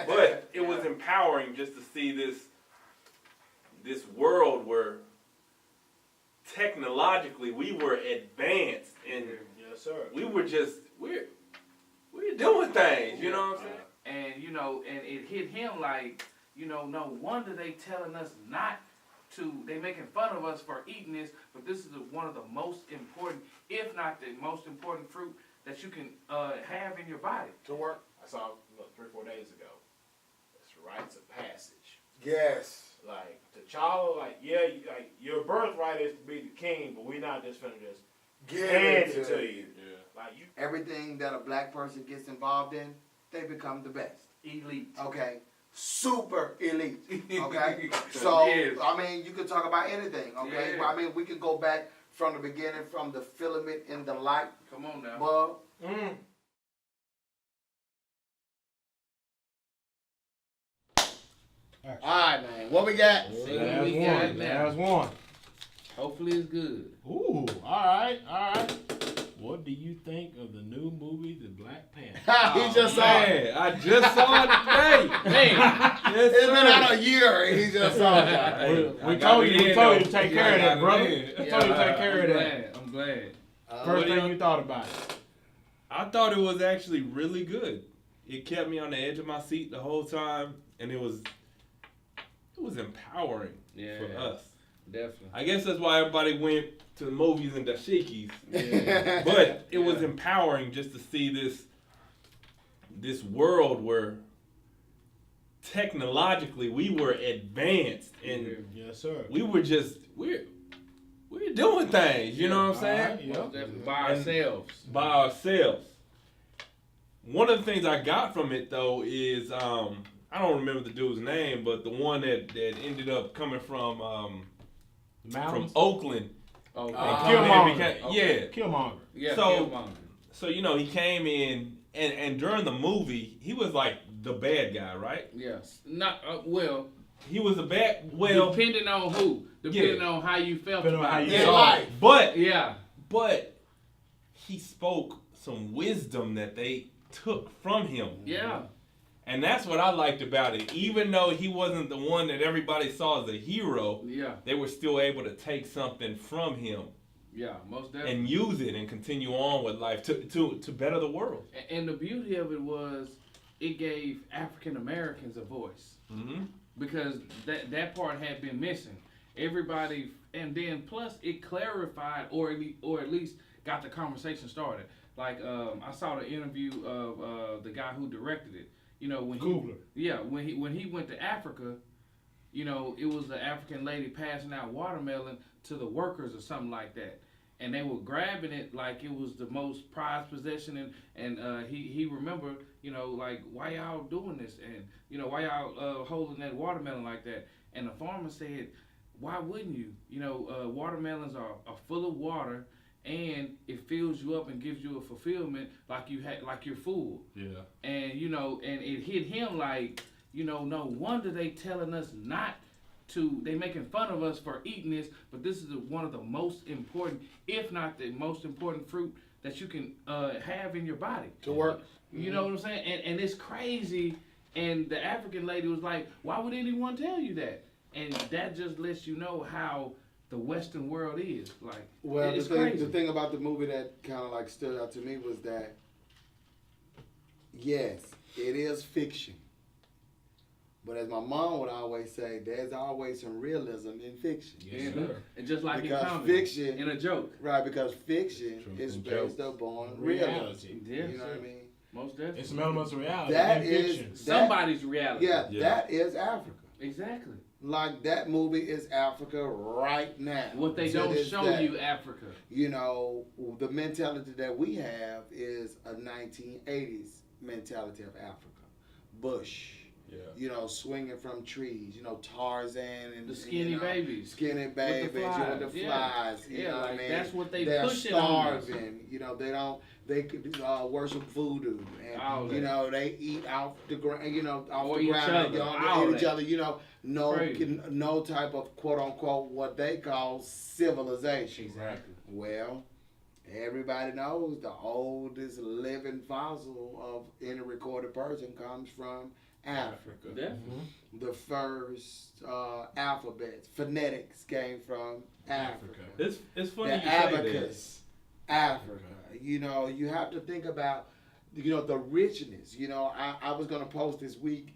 But it was empowering just to see this world where technologically we were advanced and yes, sir. we were just we're doing things, you know what I'm saying? And and it hit him like, no wonder they telling us not to. They making fun of us for eating this, but this is one of the most important, if not the most important fruit that you can have in your body. To work. I saw 3-4 days ago. It's rites of passage. Yes. Like T'Challa, like your birthright is to be the king, but we're not just finna just hand it to you. Yeah. Like you. Everything that a black person gets involved in, they become the best. Elite. Okay. Super elite. Okay. So Yes. I mean, you could talk about anything. Okay. Yeah. I mean, we can go back from the beginning, from the filament in the light Come on now. bulb. All right, man. What we got? See what we got now. There's one. Hopefully it's good. Ooh, all right. What do you think of the new movie, The Black Panther? He just saw it. Man, I just saw it today. Man, It's been out a year and he just saw it. We told you to take care of that, brother. We told you to take care of that. I'm glad. First thing you thought about it. I thought it was actually really good. It kept me on the edge of my seat the whole time, and it was empowering for us. Definitely. I guess that's why everybody went to the movies and dashikis. Yeah. But it was empowering just to see this world where technologically we were advanced and Yes, sir. we were just we're doing things, you know what I'm saying? Most definitely. By ourselves. By ourselves. One of the things I got from it though is I don't remember the dude's name, but the one that ended up coming from Oakland. Oh, Killmonger. Yeah. Killmonger. Yeah, So he came in and during the movie he was like the bad guy, right? Yes. Not well. He was a bad. Well, Depending on who. Depending on how you felt Depending on about how it. you Yeah, saw life. it. But he spoke some wisdom that they took from him. Yeah. And that's what I liked about it. Even though he wasn't the one that everybody saw as a hero, Yeah. they were still able to take something from him Yeah. Most definitely. and use it and continue on with life to better the world. And the beauty of it was, it gave African Americans a voice. Mm-hmm. Because that part had been missing. Everybody, and then plus it clarified or at least got the conversation started. Like I saw the interview of the guy who directed it. When he went to Africa, it was an African lady passing out watermelon to the workers or something like that. And they were grabbing it like it was the most prized possession, and he remembered, like, why y'all doing this, and why y'all holding that watermelon like that. And the farmer said, why wouldn't you? Watermelons are full of water, and it fills you up and gives you a fulfillment like you're full. Yeah. And and it hit him like, no wonder they telling us not to. They making fun of us for eating this, but this is one of the most important, if not the most important fruit that you can have in your body. To work. You know what I'm saying? And it's crazy. And the African lady was like, why would anyone tell you that? And that just lets you know how the Western world is. Like, Well, it's the crazy. thing about the movie that kind of like stood out to me was that, yes, it is fiction. But as my mom would always say, there's always some realism in fiction. Yeah, and just like Because in comedy, fiction- in a joke. Right, because fiction Truth is and based jokes. upon Reality. reality. Yeah, You know what I mean? Most definitely. It's some elements of reality. That in is- fiction. Somebody's reality. Yeah, Yeah. that is Africa. Exactly. Like, that movie is Africa right now. What they To don't this show day. you, Africa. The mentality that we have is a 1980s mentality of Africa. Bush. Yeah. Swinging from trees. Tarzan and The skinny babies. Skinny babies, with the flies, flies. You Yeah, know what I like mean? that's what they They're pushing on us. starving. They could worship voodoo, All and that. they eat off the ground. Off Or the each ground. other, They all eat each that. other. Crazy. No type of quote unquote what they call civilization. Exactly. Well, everybody knows the oldest living fossil of any recorded person comes from Africa. Definitely. The first alphabets, phonetics came from Africa. It's funny The you say abacus, Africa. You know, you have to think about, you know, the richness. You know, I was gonna post this week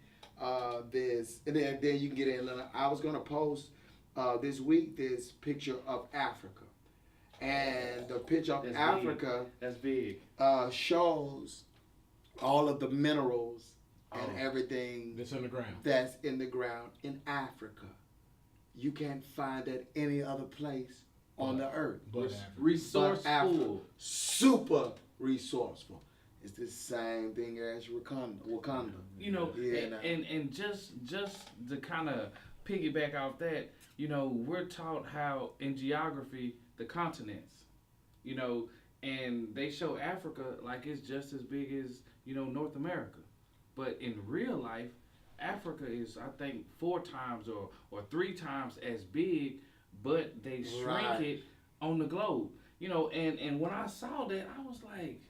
this, and then you can get in. I was gonna post this week this picture of Africa, and the picture of That's Africa That's big. shows all of the minerals and everything That's in the ground. that's in the ground in Africa. You can't find that any other place on the earth. But Africa. Resourceful. Africa, super resourceful. It's the same thing as Wakanda. You know, Yeah, and just to kind of piggyback off that, you know, we're taught how in geography the continents, you know, and they show Africa like it's just as big as, you know, North America, but in real life, Africa is, I think, 4 times or 3 times as big, but they shrink Right. it on the globe, you know, and when I saw that, I was like,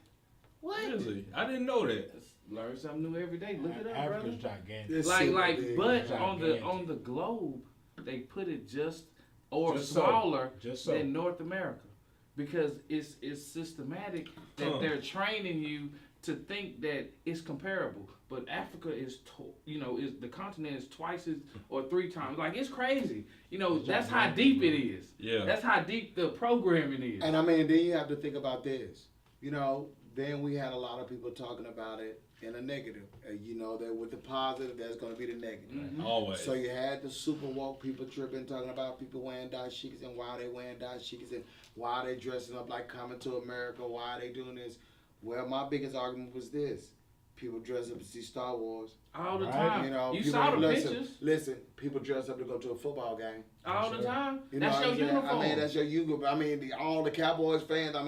what? Really? I didn't know that. Learn something new every day. Look it up, brother. Africa's gigantic. It's Like, super big. but Gigantic. on the globe, they put it just or Just so. smaller Just so. than North America, because it's systematic that they're training you to think that it's comparable. But Africa is, is the continent is twice as or 3 times. Like, it's crazy. You know, that's how deep it is. Yeah. That's how deep the programming is. And I mean, then you have to think about this. You know, then we had a lot of people talking about it in a negative. You know, that with the positive, there's going to be the negative. Mhm. Always. So you had the super woke people tripping, talking about people wearing dashikis and why they wearing dashikis and why they dressing up like Coming to America, why they doing this. Well, my biggest argument was this: people dress up to see Star Wars. All the Right. time. You know, You people, saw the listen, pictures Listen, people dress up to go to a football game. all the Sure. time. You know That's what your I'm saying? uniform. I mean, that's your uniform. I mean, all the Cowboys fans. Y'all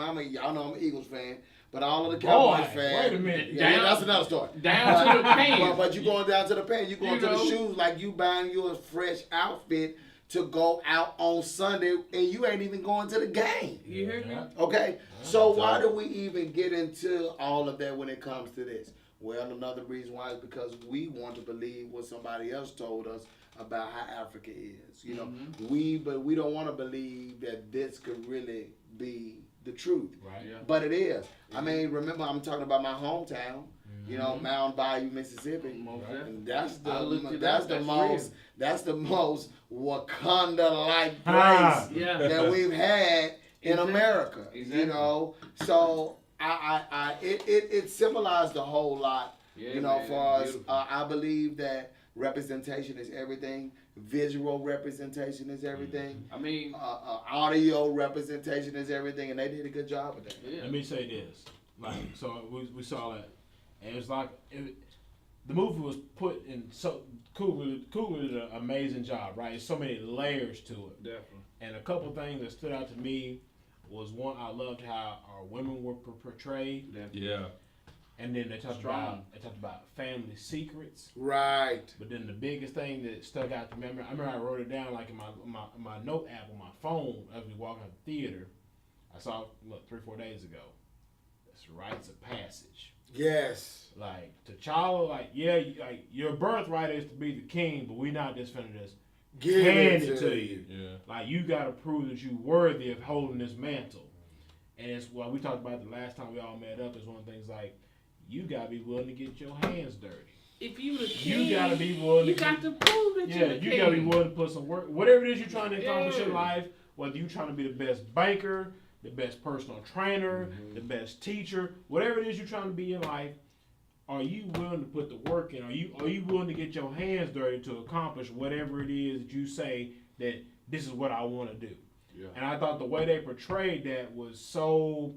know I'm an Eagles fan, but all of the Cowboys Boy, fans. wait a minute. Yeah, Down- that's another story. down to the pants. But you going down to the pants. You going You to the know. shoes like you buying you a fresh outfit to go out on Sunday, and you ain't even going to the game. You hear me? Yeah. Okay, so why do we even get into all of that when it comes to this? Well, another reason why is because we want to believe what somebody else told us about how Africa is. You know, but we don't want to believe that this could really be the truth. Right. Yeah. But it is. I mean, remember I'm talking about my hometown. You know, Mound Bayou, Mississippi. Most Right. definitely. And that's I looked the it that's up. the That's most real. that's the most Wakanda-like Ah. place Yeah. that we've had in Exactly. America. Exactly. You know, so it symbolized a whole lot. Yeah, You know, man, for that's us, beautiful. I believe that representation is everything. Visual representation is everything. I mean, Audio representation is everything, and they did a good job of that. yeah. Let me say this. Like, so we saw that, and it's like the movie was put in so Coogler did an amazing job, right? There's so many layers to it. Definitely. And a couple things that stood out to me was, one, I loved how our women were portrayed, Definitely. Yeah. and then they talked Strong. about family secrets. Right. But then the biggest thing that stuck out to me, I remember I wrote it down like in my note app on my phone as we walk out the theater. I saw it, 3-4 days ago. It's rites of passage. Yes. Like, T'Challa, like your birthright is to be the king, but we not just finna just hand it to you. Yeah. Like, you gotta prove that you worthy of holding this mantle. And it's what we talked about the last time we all met up. Is one of the things, like, you gotta be willing to get your hands dirty. If you the king, You gotta be willing. you to got to prove that you're the you king. gotta be willing to put some work. Whatever it is you're trying to accomplish in Yeah. life, whether you're trying to be the best banker, the best personal trainer, the best teacher, whatever it is you're trying to be in life, are you willing to put the work in? Are you willing to get your hands dirty to accomplish whatever it is that you say that this is what I want to do? Yeah. And I thought the way they portrayed that was so.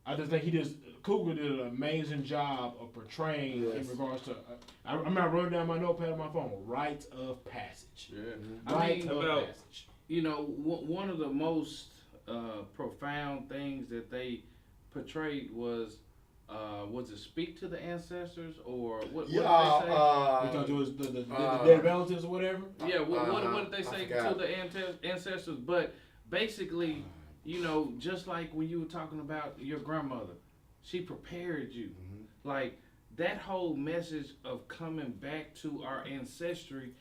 I just think Coogler did an amazing job of portraying in Yes. regards to. I remember I wrote it down on my notepad on my phone. Rites of passage. Yeah. Rites I mean, of passage. you know, one of the most profound things that they portrayed was it speak to the ancestors or what did they say? We thought it was the dead relatives or whatever. Yeah, what did they I say forgot. to the ancestors? But basically, you know, just like when you were talking about your grandmother, she prepared you. Like that whole message of coming back to our ancestry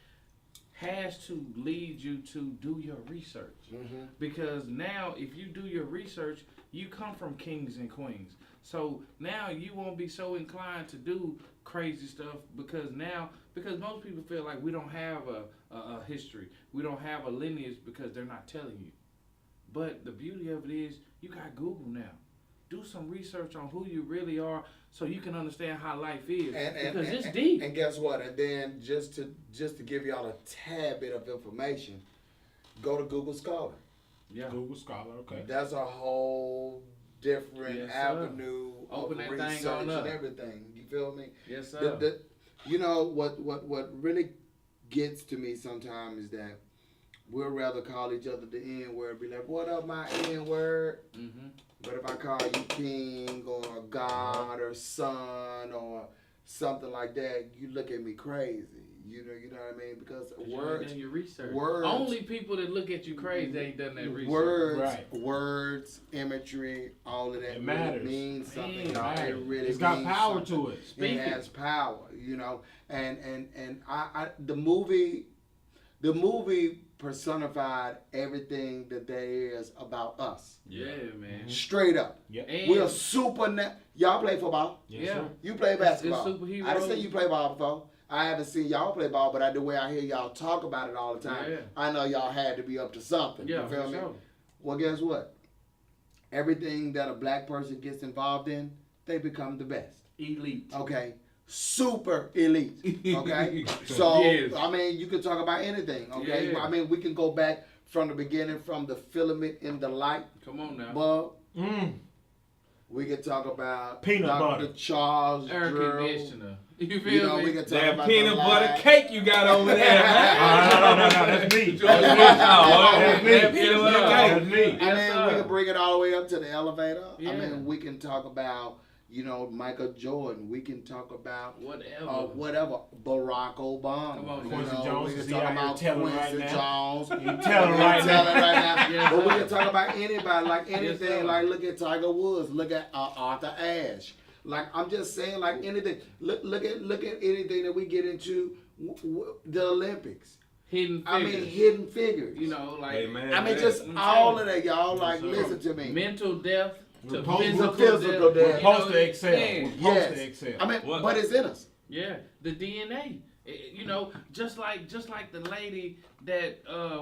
has to lead you to do your research. Mm-hmm. Because now, if you do your research, you come from kings and queens. So now you won't be so inclined to do crazy stuff because most people feel like we don't have a history. We don't have a lineage because they're not telling you. But the beauty of it is you got Google now. Do some research on who you really are so you can understand how life is. Because it's deep. And guess what? And then just to give y'all a tad bit of information, go to Google Scholar. Yeah. Google Scholar, okay. That's a whole different avenue Open of that thing research on up. and everything. You feel me? Yes, sir. You know what really gets to me sometimes is that we'll rather call each other the N-word, be like, what up, my N-word? Mm-hmm. But if I call you king or God or son or something like that, you look at me crazy. You know what I mean? Because you ain't done your research. words. Only people that look at you crazy ain't done that research. Words, imagery, all of that It matters. really means something. It Y'all. It really It's got means power something. to it. Speak It it. has power, you know. And I the movie personified everything that there is about us. Yeah, man. Straight up. Yep. And We're super. Y'all play football. Yes, yeah. sir. You play basketball. It's superheroes. I didn't say you play ball before. I haven't seen y'all play ball, but the way I hear y'all talk about it all the time, Yeah. I know y'all had to be up to something. Yeah, you feel for me? sure. Well, guess what? Everything that a black person gets involved in, they become the best. Elite. Okay? Super elite. Okay? So, Yes. I mean, you can talk about anything. Okay? Yeah. I mean, we can go back from the beginning, from the filament in the light Come on now. bulb. Mm. We can talk about Peanut Dr. butter. Charles Air Drew. conditioner. You feel You know, me? we can talk That about peanut the butter light. cake you got over there, man. No, that's me. Oh, That's me. that peanut butter That's cake. me. I mean, Yes, we sir. can bring it all the way up to the elevator. Yeah. I mean, we can talk about, Michael Jordan. We can talk about Whatever. Barack Obama. Come on, Quincy we Jones can is he talk out here about telling Quincy right now? Jones. You telling We can right tell now. it right now. Yes, But we sir. can talk about anybody, like Yes, anything. sir. Like, look at Tiger Woods. Look at Arthur Ashe. Like, I'm just saying, like anything. Look at anything that we get into. The Olympics. Hidden I figures. mean, hidden figures. You know, like Hey, man. I mean, man. just I'm all saying. of that, y'all. Yes, Like, sir. listen to me. mental death to Physical physical death. death. We're You supposed know, to excel. man, We're supposed Yes. to excel. I mean, What? but it's in us. Yeah, the DNA. You know, just like the lady that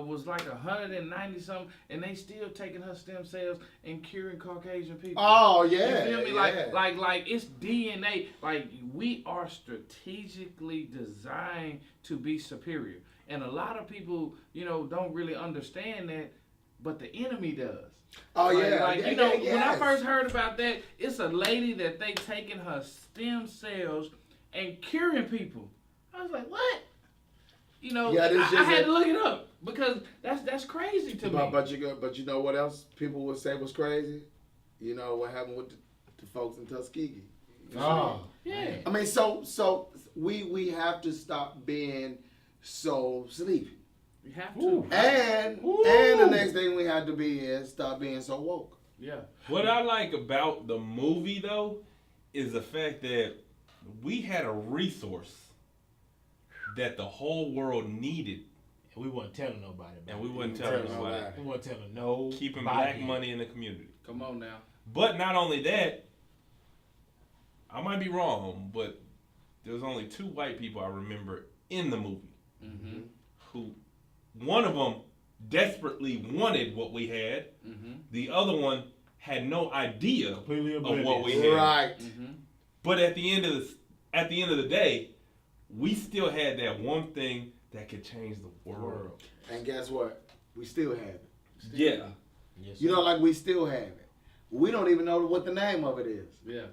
was like 190 something, and they still taking her stem cells and curing Caucasian people. Oh yeah. You feel me? yeah. Like it's DNA. Like we are strategically designed to be superior, and a lot of people, don't really understand that, but the enemy does. Oh Like, yeah. like, yeah, you know, yeah, when I yes. first heard about that, it's a lady that they taking her stem cells and curing people. I was like, what? You know, Yeah, this I just had a- to look it up because that's crazy to me. But you know what else people would say was crazy? You know what happened with the folks in Tuskegee. You know? Yeah. I mean, so we have to stop being so sleepy. You have to. Ooh. And Ooh. the next thing we have to be is stop being so woke. Yeah. What I like about the movie, though, is the fact that we had a resource that the whole world needed, And we weren't telling nobody about and we it. wasn't Tell telling nobody. nobody. We weren't telling no. Keeping black money in the community. Come on now. But not only that, I might be wrong, but there was only 2 white people I remember in the movie Mm-hmm. who, one of them desperately wanted what we had. Mm-hmm. The other one had no idea Completely of oblivious. what we had. Right. Mm-hmm. But at the end of the day, we still had that one thing that could change the world. And guess what? We still have it. Yeah. Yes, You sir. know, like we still have it. We don't even know what the name of it is, Yeah.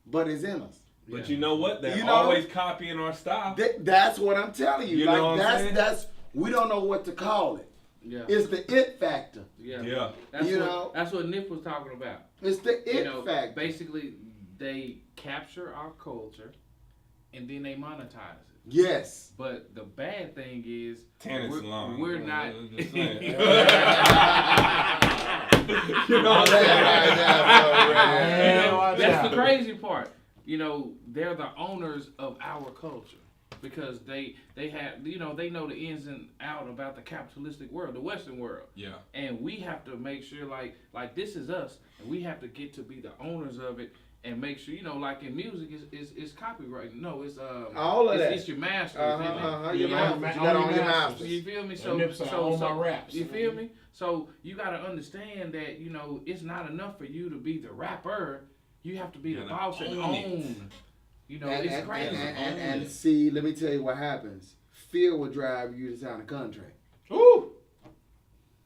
but it's in us. But Yeah. you know what? They're You know- always copying our style. That's what I'm telling you. You know what I'm saying? that's we don't know what to call it. Yeah. It's the it factor. Yeah. Yeah. That's what Nip was talking about. It's the it factor. Basically, they capture our culture, and then they monetize it. Yes. But the bad thing is, Tanning salon. we're not. I'm just saying. You know what I'm saying? Yeah, watch That's out. the crazy part. you know, they're the owners of our culture because they have, you know, they know the ins and out about the capitalistic world, the Western world. Yeah. And we have to make sure, like this is us, and we have to get to be the owners of it. And make sure, you know, like in music, it's copyright. No, it's all of that. It's your masters. Your masters. You got on your masters. You feel me? So my raps. You feel me? So you got to understand that, you know, it's not enough for you to be the rapper. You have to be the boss and own. You know, it's crazy. And see, let me tell you what happens. Fear will drive you to sign a contract. Ooh.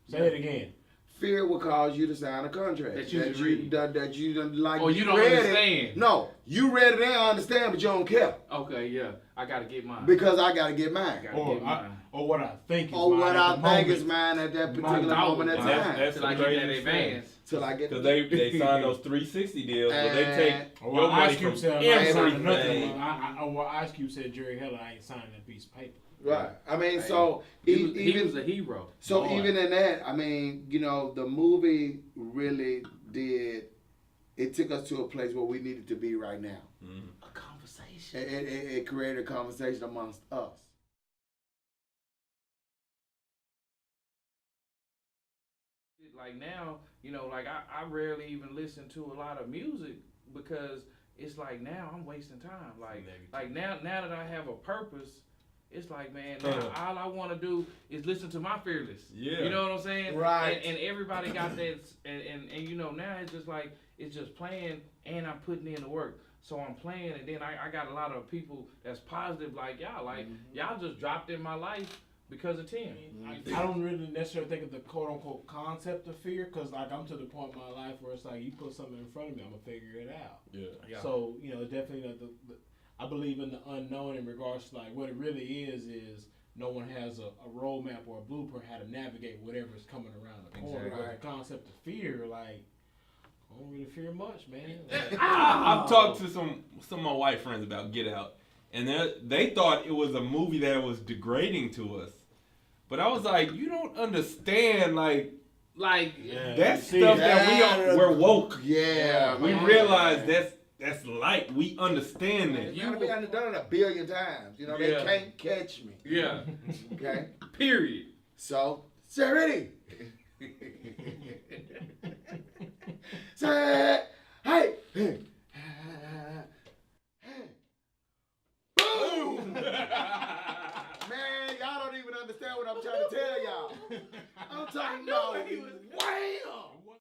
Say it again. Fear will cause you to sign a contract that you don't like. Or you don't understand. No, you read it and understand, but you don't care. Okay, yeah, I gotta get mine because I gotta get mine. Or what I think is or mine. What I think is mine at that particular moment in time. That's till I get that advance. Till I get. Because they sign those 360 deals, but they take your money from everything. Or Ice Cube said, Jerry Heller, I ain't signing that piece of paper. Right. I mean, so he was a hero. So even in that, I mean, you know, the movie really did. It took us to a place where we needed to be right now. Mm-hmm. A conversation. It created a conversation amongst us. Like now, you know, like I rarely even listen to a lot of music because it's like now I'm wasting time. Like now that I have a purpose. It's like, man, now all I want to do is listen to my Fearless. Yeah. You know what I'm saying? Right. And everybody got that, and you know, now it's just like, it's just playing and I'm putting in the work. So I'm playing and then I got a lot of people that's positive like y'all. Like, y'all just dropped in my life because of Tim. I don't really necessarily think of the quote-unquote concept of fear because, like, I'm to the point in my life where it's like, you put something in front of me, I'm going to figure it out. Yeah. So, you know, definitely I believe in the unknown in regards to like what it really is no one has a roadmap or a blueprint how to navigate whatever is coming around the corner. Exactly. But the concept of fear, like, I don't really fear much, man. I've talked to some of my white friends about Get Out, and they thought it was a movie that was degrading to us. But I was like, you don't understand, that's stuff that we're woke. Yeah, we realize that's light. We understand that. I've done it 1 billion times. You know, they can't catch me. Yeah. Okay? Period. So, Charity! Charity!